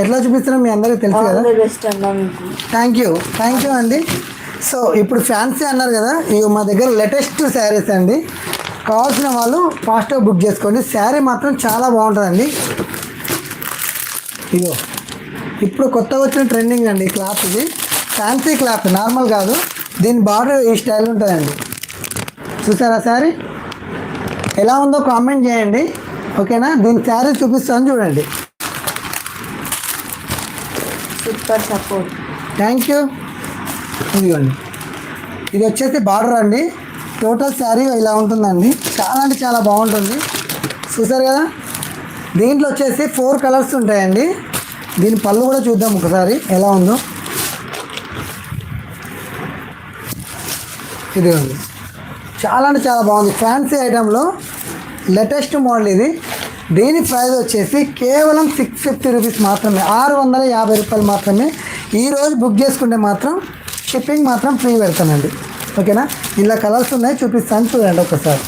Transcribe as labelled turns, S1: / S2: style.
S1: ఎట్లా చూపిస్తున్నాం మీ అందరికీ తెలుసు కదా. థ్యాంక్ యూ అండి. సో ఇప్పుడు ఫ్యాన్సీ అన్నారు కదా, ఇవి మా దగ్గర లేటెస్ట్ శారీస్ అండి. కావాల్సిన వాళ్ళు ఫాస్ట్గా బుక్ చేసుకోండి. శారీ మాత్రం చాలా బాగుంటుందండి. ఇగో ఇప్పుడు కొత్తగా వచ్చిన ట్రెండింగ్ అండి క్లాత్. ఇది ఫ్యాన్సీ క్లాత్, నార్మల్ కాదు. దీని బార్డర్ ఈ స్టైల్ ఉంటుందండి. చూసారా శారీ ఎలా ఉందో కామెంట్ చేయండి, ఓకేనా. దీని శారీ చూపిస్తాను చూడండి.
S2: Super support.
S1: Thank you. ఇదిగోండి, ఇది వచ్చేసి బార్డర్ అండి. టోటల్ శారీ ఇలా ఉంటుందండి. చాలా అంటే చాలా బాగుంటుంది. చూసారు కదా. దీంట్లో వచ్చేసి 4 కలర్స్ ఉంటాయండి. దీని పళ్ళు కూడా చూద్దాం ఒకసారి ఎలా ఉందో. ఇదిగోండి, చాలా అంటే చాలా బాగుంది. ఫ్యాన్సీ ఐటెంలో లేటెస్ట్ మోడల్ ఇది. దీని ప్రైస్ వచ్చేసి కేవలం 650 రూపీస్ మాత్రమే, 650 రూపాయలు మాత్రమే. ఈరోజు బుక్ చేసుకుంటే మాత్రం షిప్పింగ్ మాత్రం ఫ్రీ పెడతానండి, ఓకేనా. ఇలా కలర్స్ ఉన్నాయి, చూపిస్తాను చూడండి ఒకసారి.